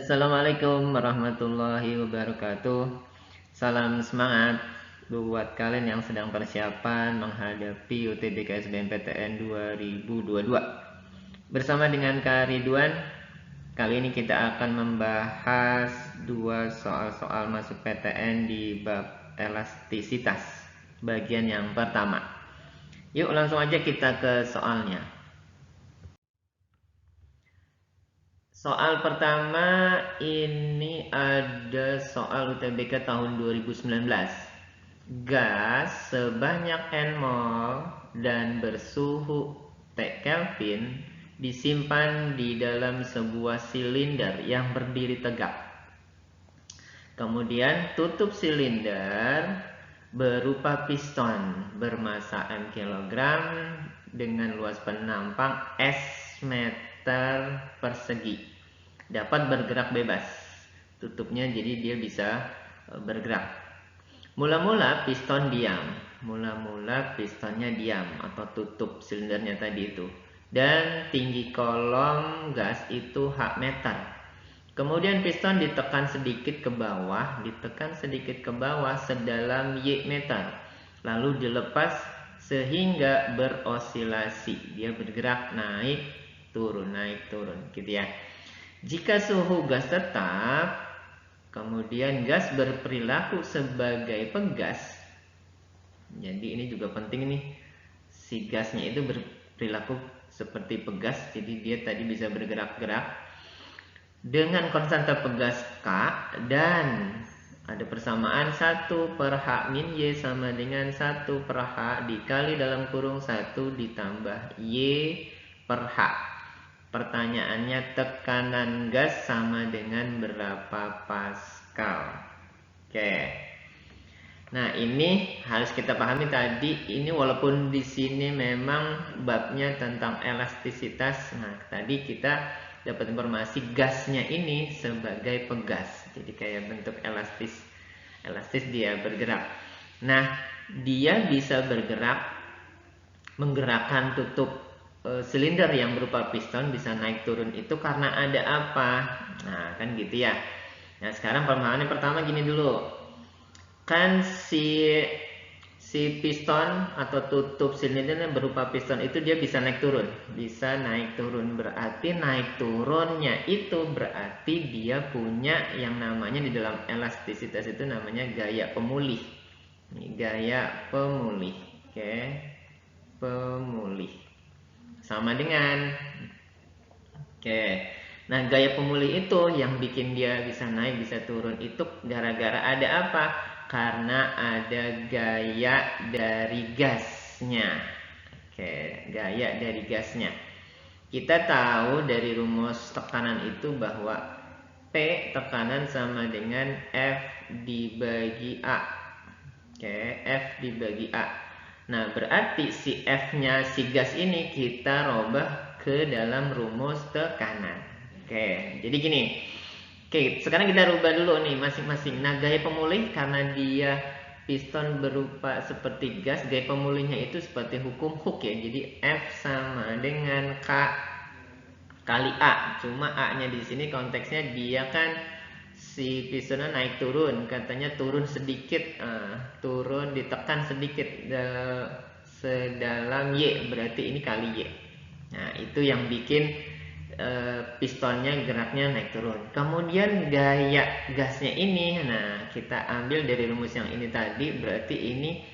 Assalamualaikum warahmatullahi wabarakatuh. Salam semangat buat kalian yang sedang persiapan menghadapi UTBK SBMPTN 2022. Bersama dengan Kak Ridwan, kali ini kita akan membahas dua soal-soal masuk PTN di bab elastisitas, bagian yang pertama. Yuk langsung aja kita ke soalnya. Soal pertama ini ada soal UTBK tahun 2019. Gas sebanyak N mol dan bersuhu T Kelvin disimpan di dalam sebuah silinder yang berdiri tegak. Kemudian tutup silinder berupa piston bermasa M kg dengan luas penampang S meter persegi. Dapat bergerak bebas. Tutupnya jadi dia bisa bergerak. Mula-mula piston diam. Mula-mula pistonnya diam atau tutup silindernya tadi itu. Dan tinggi kolom gas itu H meter. Kemudian piston ditekan sedikit ke bawah sedalam Y meter. Lalu dilepas sehingga berosilasi. Dia bergerak naik turun gitu ya. Jika suhu gas tetap, kemudian gas berperilaku sebagai pegas. Jadi ini juga penting nih. Si gasnya itu berperilaku seperti pegas, jadi dia tadi bisa bergerak-gerak dengan konstanta pegas K, dan ada persamaan 1 per H min Y sama dengan 1 per H dikali dalam kurung 1 ditambah Y per H. Pertanyaannya, tekanan gas sama dengan berapa Pascal? Oke. Nah, ini harus kita pahami tadi. Ini walaupun di sini memang babnya tentang elastisitas. Nah, tadi kita dapat informasi gasnya ini sebagai pegas. Jadi kayak bentuk elastis. Elastis dia bergerak. Nah, dia bisa bergerak menggerakkan tutup silinder yang berupa piston bisa naik turun itu karena ada apa? Nah, kan gitu ya. Nah, sekarang pemahamannya pertama gini dulu. Kan si piston atau tutup silinder yang berupa piston itu dia bisa naik turun. Bisa naik turun, berarti naik turunnya itu berarti dia punya yang namanya di dalam elastisitas itu namanya gaya pemulih. Ini gaya pemulih. Oke. Pemulih. Sama dengan nah gaya pemulih itu yang bikin dia bisa naik bisa turun itu gara-gara ada apa? Karena ada gaya dari gasnya. Gaya dari gasnya. Kita tahu dari rumus tekanan itu bahwa P tekanan sama dengan F dibagi A. F dibagi A. Nah, berarti si F-nya si gas ini kita robah ke dalam rumus tekanan. Jadi gini. Sekarang kita rubah dulu nih masing-masing. Nah, gaya pemulih karena dia piston berupa seperti gas, gaya pemulihnya itu seperti hukum Hooke ya. Jadi F sama dengan K kali A. Cuma A-nya di sini konteksnya dia kan si pistonnya naik turun, katanya turun sedikit, turun ditekan sedikit sedalam Y, berarti ini kali Y. Nah, itu yang bikin pistonnya geraknya naik turun. Kemudian gaya gasnya ini, nah kita ambil dari rumus yang ini tadi, berarti ini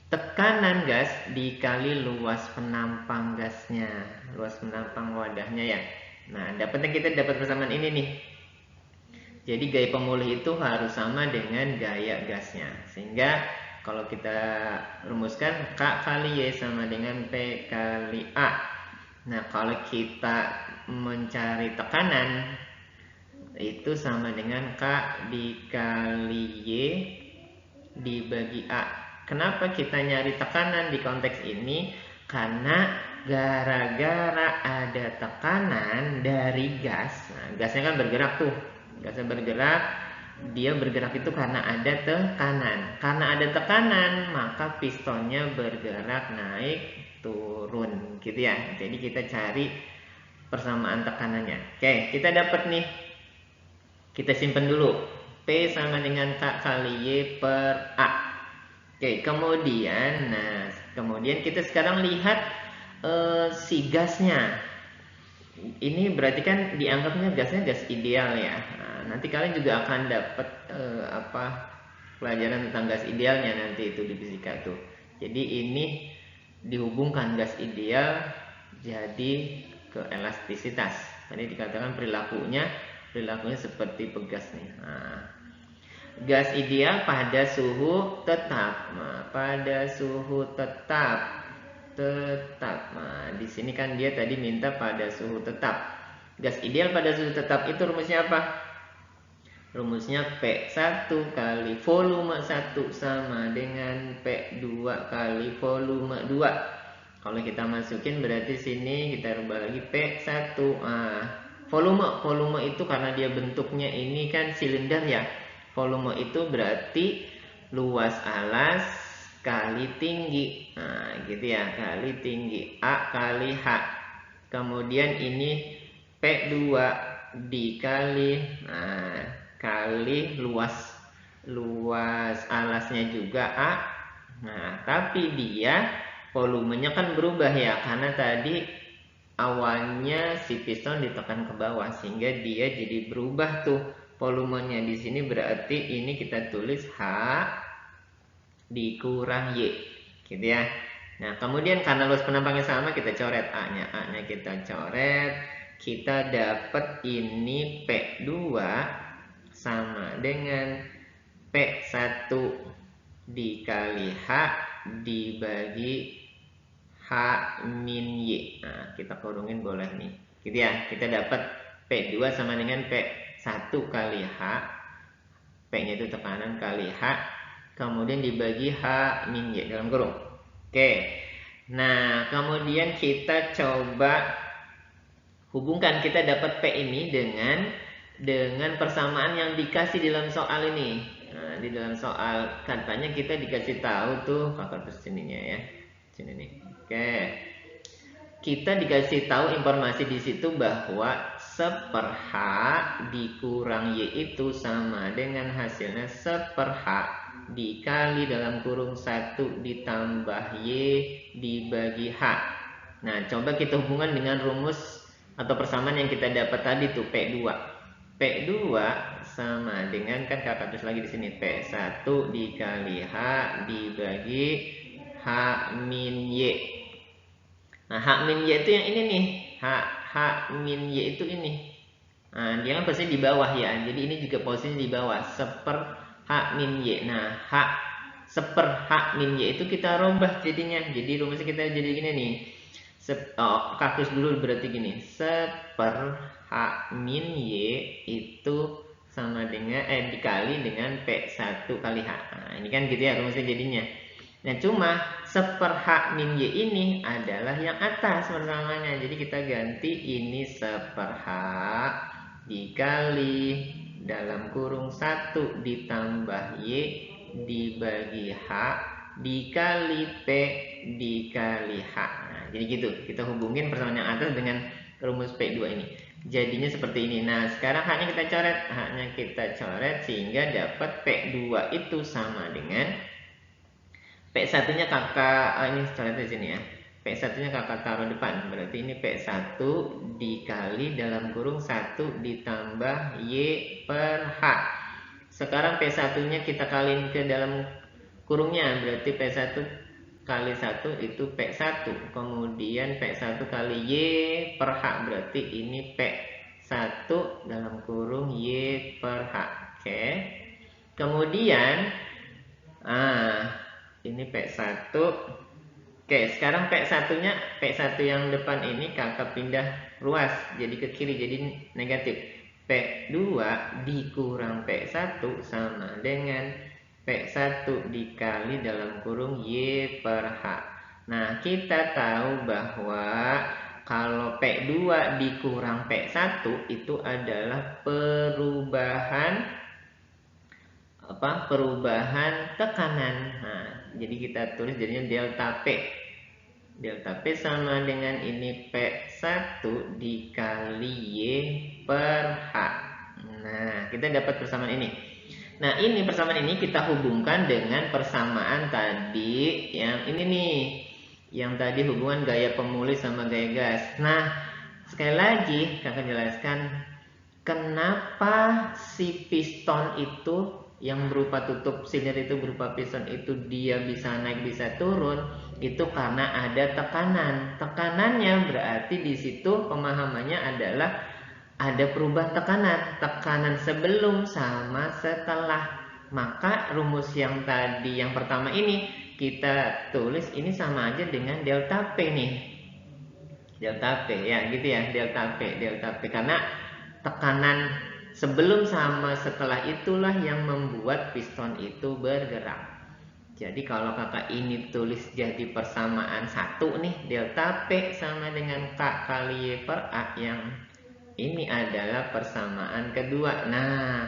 tekanan gas dikali luas penampang gasnya, luas penampang wadahnya ya. Nah, kita dapat persamaan ini nih. Jadi gaya pemulih itu harus sama dengan gaya gasnya. Sehingga kalau kita rumuskan K kali Y sama dengan P kali A. Nah, kalau kita mencari tekanan itu sama dengan K dikali Y dibagi A. Kenapa kita nyari tekanan di konteks ini? Karena gara-gara ada tekanan dari gas. Nah, gasnya kan bergerak tuh. Gasnya bergerak, dia bergerak itu karena ada tekanan. Karena ada tekanan, maka pistonnya bergerak naik turun, gitu ya. Jadi kita cari persamaan tekanannya. Kita dapat nih Kita simpan dulu. P sama dengan K kali Y per A. Oke, kemudian, kemudian kita sekarang lihat si gasnya. Ini berarti kan dianggapnya gasnya gas ideal ya. Nah, nanti kalian juga akan dapat pelajaran tentang gas idealnya nanti itu di fisika tuh. Jadi ini dihubungkan gas ideal jadi ke elastisitas. Tadi dikatakan perilakunya seperti pegas nih. Nah, gas ideal pada suhu tetap. Nah, pada suhu tetap. Nah, di sini kan dia tadi minta pada suhu tetap. Gas ideal pada suhu tetap itu rumusnya apa? Rumusnya P1 kali volume 1 sama dengan P2 kali volume 2. Kalau kita masukin berarti sini kita rubah lagi P1. Volume itu karena dia bentuknya ini kan silinder ya. Volume itu berarti luas alas kali tinggi. Nah, gitu ya, kali tinggi A kali H. Kemudian ini P2 dikali kali luas alasnya juga A. Nah, tapi dia volumenya kan berubah ya, karena tadi awalnya si piston ditekan ke bawah sehingga dia jadi berubah tuh volumenya. Di sini berarti ini kita tulis H dikurang Y, gitu ya. Nah, kemudian karena luas penampangnya sama, kita coret A-nya. A-nya kita coret, kita dapat ini P2 sama dengan P1 dikali H dibagi H min Y. Nah, kita kurungin boleh nih. Gitu ya. Kita dapat P2 sama dengan P1 kali H. P-nya itu tekanan kali H. Kemudian dibagi H min Y dalam kurung. Oke. Nah, kemudian kita coba hubungkan. Kita dapat P ini dengan persamaan yang dikasih dalam soal ini. Nah, di dalam soal katanya kita dikasih tahu tuh kakak sininya ya. Sini nih. Oke. Kita dikasih tahu informasi di situ bahwa 1/H dikurang Y itu sama dengan hasilnya 1/H dikali dalam kurung 1 ditambah Y dibagi H. Nah, coba kita hubungan dengan rumus atau persamaan yang kita dapat tadi tuh P2. P2 sama dengan, kan kakak tulis lagi di sini, P1 dikali H dibagi H min Y. Nah, H min Y itu yang ini nih. H min Y itu ini. Nah, dia kan posisi di bawah ya. Jadi ini juga posisi di bawah. 1/H min Y. Nah, 1/H min Y itu kita rubah jadinya. Jadi rumusnya kita jadi gini nih. Kakus dulu berarti gini. 1/H min Y itu sama dengan dikali dengan P1 kali H. Nah, ini kan gitu ya rumusnya jadinya. Nah, cuma 1/H min Y ini adalah yang atas persamanya. Jadi kita ganti ini 1/H dikali dalam kurung 1 ditambah Y dibagi H dikali P dikali H. Nah, jadi gitu. Kita hubungin persamaan yang atas dengan rumus P2 ini. Jadinya seperti ini. Nah, sekarang H-nya kita coret. H-nya kita coret sehingga dapat P2 itu sama dengan P1-nya kakak ini coret di sini ya. P1-nya kakak taruh depan. Berarti ini P1 dikali dalam kurung 1 ditambah Y per H. Sekarang P1-nya kita kaliin ke dalam kurungnya. Berarti P1 kali 1 itu P1. Kemudian P1 kali Y per H. Berarti ini P1 dalam kurung Y per H. Oke. Kemudian ini P1. Oke, sekarang P1 yang depan ini kakak pindah ruas jadi ke kiri, jadi negatif. P2 dikurang P1 sama dengan P1 dikali dalam kurung Y per H. Nah, kita tahu bahwa kalau P2 dikurang P1 itu adalah perubahan tekanan. Nah, jadi kita tulis jadinya delta P. Delta P sama dengan ini P1 dikali Y per H. Nah, kita dapat persamaan ini. Nah, ini persamaan ini kita hubungkan dengan persamaan tadi yang ini nih. Yang tadi hubungan gaya pemulih sama gaya gas. Nah, sekali lagi kakak jelaskan kenapa si piston itu yang berupa tutup silinder itu berupa piston itu dia bisa naik bisa turun, itu karena ada tekanan. Tekanannya berarti di situ pemahamannya adalah ada perubahan tekanan sebelum sama setelah. Maka rumus yang tadi yang pertama ini kita tulis ini sama aja dengan delta P nih. Delta P ya gitu ya, delta P karena tekanan sebelum sama setelah itulah yang membuat piston itu bergerak. Jadi kalau kakak ini tulis jadi persamaan satu nih, delta P sama dengan K kali Y per A, yang ini adalah persamaan kedua. Nah,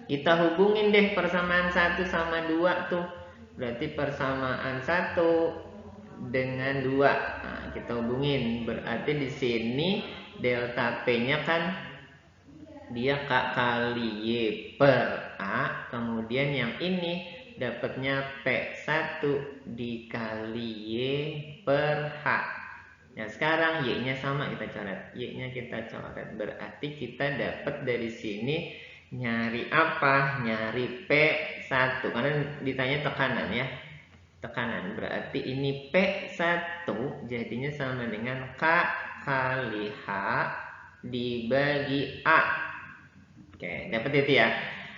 kita hubungin deh persamaan 1 sama 2 tuh. Berarti persamaan 1 dengan 2. Nah, kita hubungin. Berarti di sini delta P-nya kan dia K kali Y per A. Kemudian yang ini dapatnya P1 dikali Y per H. Nah, sekarang Y-nya sama kita coret. Y-nya kita coret. Berarti kita dapat dari sini nyari apa? Nyari P1. Karena ditanya tekanan ya. Tekanan. Berarti ini P1 jadinya sama dengan K kali H dibagi A. Oke, dapat itu ya.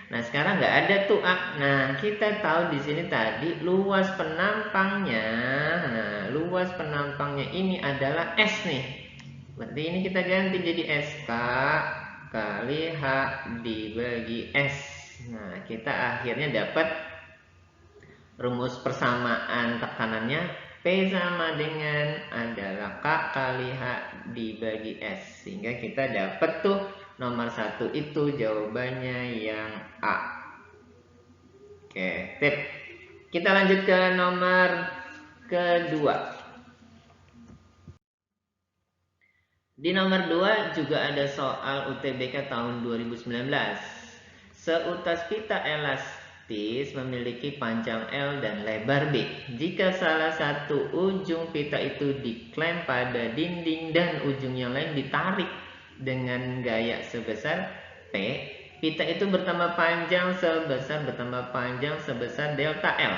Nah, sekarang nggak ada tuh A. Nah, kita tahu di sini tadi luas penampangnya. Nah, luas penampangnya ini adalah S nih. Berarti ini kita ganti jadi SK kali H dibagi S. Nah, kita akhirnya dapat rumus persamaan tekanannya P sama dengan adalah K kali H dibagi S. Sehingga kita dapat tuh nomor 1 itu jawabannya yang A. Oke, tip. Kita lanjut ke nomor kedua. Di nomor 2 juga ada soal UTBK tahun 2019. Seutas pita elastis memiliki panjang L dan lebar B. Jika salah satu ujung pita itu diklem pada dinding dan ujung yang lain ditarik dengan gaya sebesar P, pita itu bertambah panjang sebesar delta L.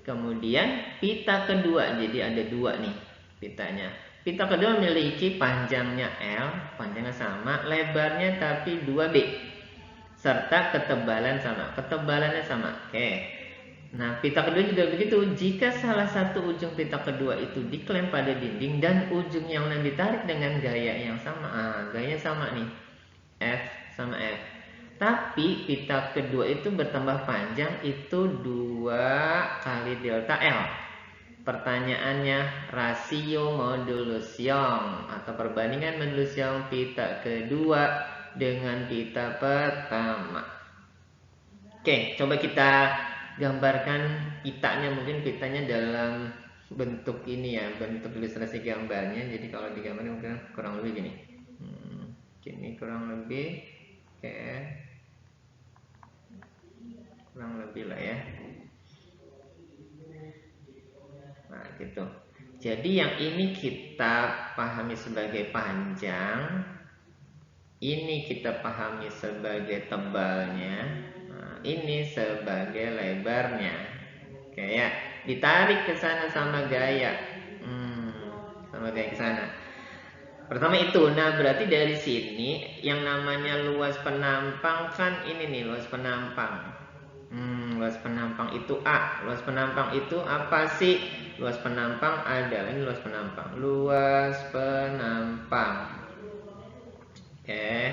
Kemudian pita kedua, jadi ada 2 nih pitanya. Pita kedua memiliki panjangnya L, panjangnya sama, lebarnya tapi 2B, serta ketebalan sama, ketebalannya sama. Oke. Nah, pita kedua juga begitu. Jika salah satu ujung pita kedua itu diklem pada dinding dan ujung yang lain ditarik dengan gaya yang sama. Gayanya sama nih. F sama F. Tapi pita kedua itu bertambah panjang itu 2 kali delta L. Pertanyaannya, rasio modulus Young atau perbandingan modulus Young pita kedua dengan pita pertama. Oke, coba kita gambarkan pitanya. Mungkin pitanya dalam bentuk ini ya, bentuk ilustrasi gambarnya. Jadi kalau digambarkan mungkin kurang lebih gini. Gini kurang lebih. Oke, kurang lebih lah ya. Nah gitu. Jadi yang ini kita pahami sebagai panjang, ini kita pahami sebagai tebalnya, ini sebagai lebarnya. Kayak ditarik ke sana sama gaya, sama gaya ke sana. Pertama itu. Nah, berarti dari sini yang namanya luas penampang kan ini nih, luas penampang. Luas penampang itu A. Luas penampang itu apa sih? Luas penampang adalah ini luas penampang. Luas penampang. Oke.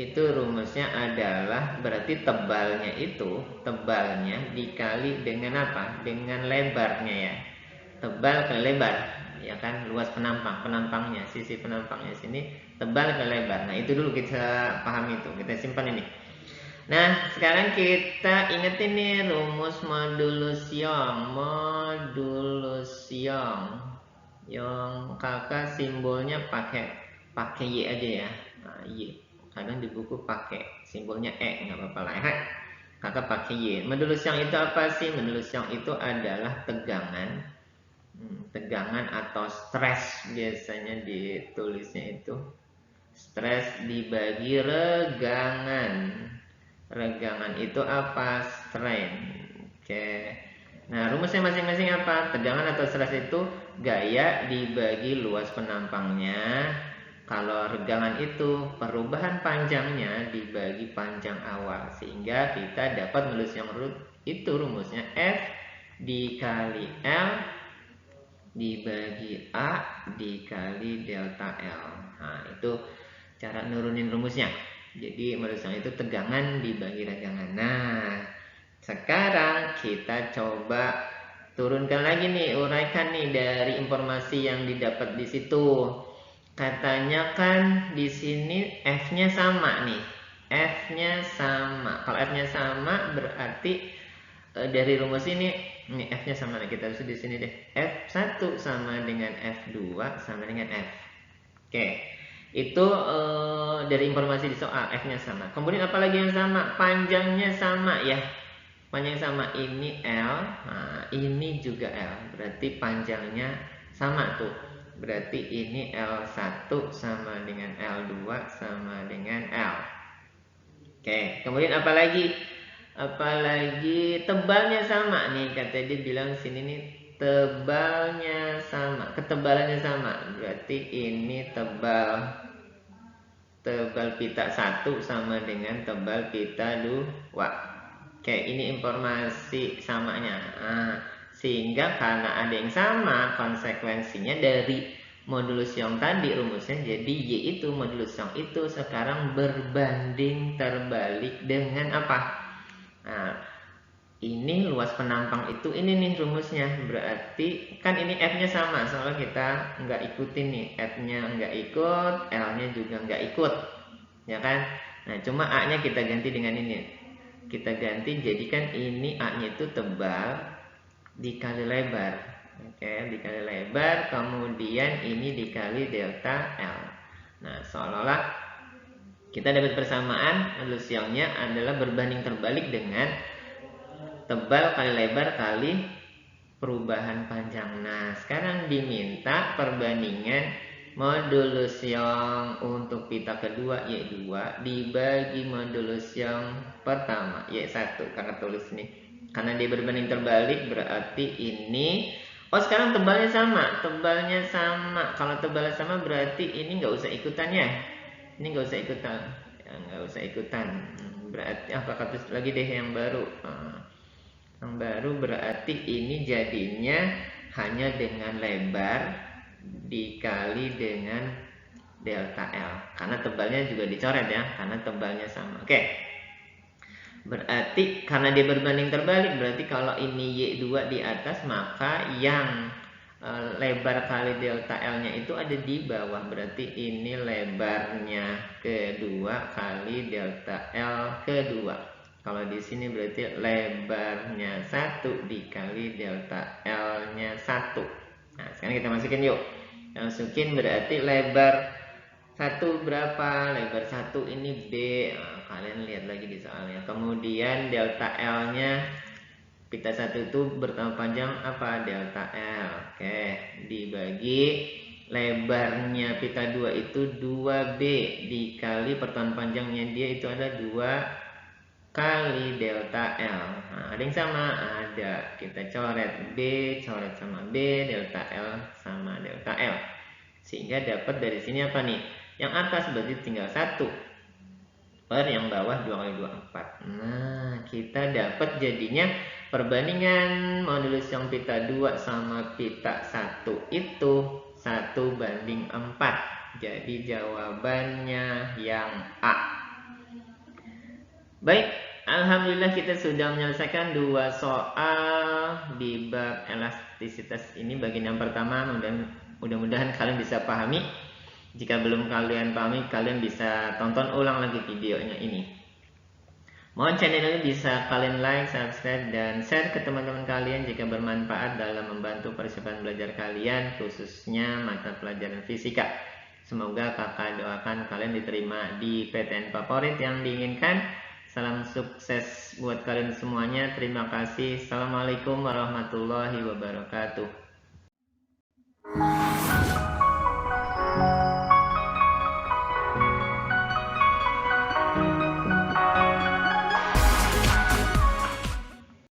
Itu rumusnya adalah berarti tebalnya itu, tebalnya dikali dengan apa? Dengan lebarnya ya. Tebal ke lebar, ya kan? Luas penampangnya, sisi penampangnya sini tebal ke lebar. Nah, itu dulu kita pahami itu, kita simpan ini. Nah, sekarang kita ingat ini rumus modulus Young. Modulus Young. Yang kakak simbolnya pakai Y aja ya. Nah, Y. Kadang di buku pakai simbolnya E, nggak apa-apa lah ya. Kakak pakai Y. Mendelusyong itu apa sih? Mendelusyong itu adalah tegangan. Tegangan atau stres biasanya ditulisnya itu. Stres dibagi regangan. Regangan itu apa? Strain. Oke. Nah, rumusnya masing-masing apa? Tegangan atau stres itu gaya dibagi luas penampangnya. Kalau regangan itu perubahan panjangnya dibagi panjang awal, sehingga kita dapat menulis yang itu rumusnya F dikali L dibagi A dikali delta L. Nah, itu cara nurunin rumusnya. Jadi menulis yang itu tegangan dibagi regangan. Nah, sekarang kita coba turunkan lagi nih, uraikan nih dari informasi yang didapat di situ. Katanya kan di sini F-nya sama nih. F-nya sama. Kalau F-nya sama berarti dari rumus ini F-nya sama nih. Kita tulis di sini deh. F1 sama dengan F2 sama dengan F. Oke. Itu dari informasi di soal F-nya sama. Kemudian apalagi yang sama? Panjangnya sama ya. Panjang sama, ini L, nah, ini juga L. Berarti panjangnya sama tuh. Berarti ini L1 sama dengan L2 sama dengan L. Oke, kemudian apalagi? Apalagi tebalnya sama nih, kata dia bilang sini nih tebalnya sama, ketebalannya sama. Berarti ini tebal pita 1 sama dengan tebal pita 2. Oke, ini informasi samanya. Nah, sehingga karena ada yang sama, konsekuensinya dari modulus yang tadi rumusnya jadi Y itu modulus yang itu sekarang berbanding terbalik dengan apa? Nah, ini luas penampang itu ini nih rumusnya. Berarti kan ini F-nya sama, soalnya kita nggak ikutin nih. F-nya nggak ikut, L-nya juga nggak ikut, ya kan? Nah, cuma A-nya kita ganti dengan ini. Kita ganti jadikan ini A-nya itu tebal dikali lebar. Oke, dikali lebar, kemudian ini dikali delta L. Nah, seolah-olah kita dapat persamaan modulusiongnya adalah berbanding terbalik dengan tebal kali lebar kali perubahan panjang. Nah, sekarang diminta perbandingan modulus yang untuk pita kedua Y2 dibagi modulus yang pertama Y1. Karena tulis nih, karena dia berbanding terbalik berarti ini, oh sekarang tebalnya sama. Tebalnya sama. Kalau tebalnya sama berarti ini nggak usah ikutan ya. Ini nggak usah ikutan ya, nggak usah ikutan. Berarti apa tulis lagi deh yang baru. Yang baru berarti ini jadinya hanya dengan lebar dikali dengan delta L. Karena tebalnya juga dicoret ya, karena tebalnya sama. Oke. Berarti karena dia berbanding terbalik, berarti kalau ini Y2 di atas, maka yang lebar kali delta L-nya itu ada di bawah. Berarti ini lebarnya kedua kali delta L kedua. Kalau di sini berarti lebarnya 1 dikali delta L-nya 1. Nah, sekarang kita masukin yuk. Masukin berarti lebar 1 berapa? Lebar 1 ini B. Nah, kalian lihat lagi di soalnya. Kemudian delta L-nya pita 1 itu bertambah panjang apa? Delta L. Oke, dibagi lebarnya pita 2 itu 2B dikali pertemuan panjangnya dia itu ada 2 kali delta L. Nah, ada yang sama? Ada. Kita coret B, coret sama B, delta L sama delta L. Sehingga dapat dari sini apa nih? Yang atas berarti tinggal 1 per yang bawah 2 kali 2, 4. Nah, kita dapat jadinya perbandingan modulus yang pita 2 sama pita 1 itu 1 banding 4. Jadi jawabannya yang A. Baik, alhamdulillah kita sudah menyelesaikan 2 soal di bab elastisitas ini bagian yang pertama. Mudah-mudahan kalian bisa pahami. Jika belum kalian pahami, kalian bisa tonton ulang lagi videonya ini. Mohon channel ini bisa kalian like, subscribe, dan share ke teman-teman kalian jika bermanfaat dalam membantu persiapan belajar kalian, khususnya mata pelajaran fisika. Semoga kakak doakan kalian diterima di PTN favorit yang diinginkan. Salam sukses buat kalian semuanya. Terima kasih. Assalamualaikum warahmatullahi wabarakatuh.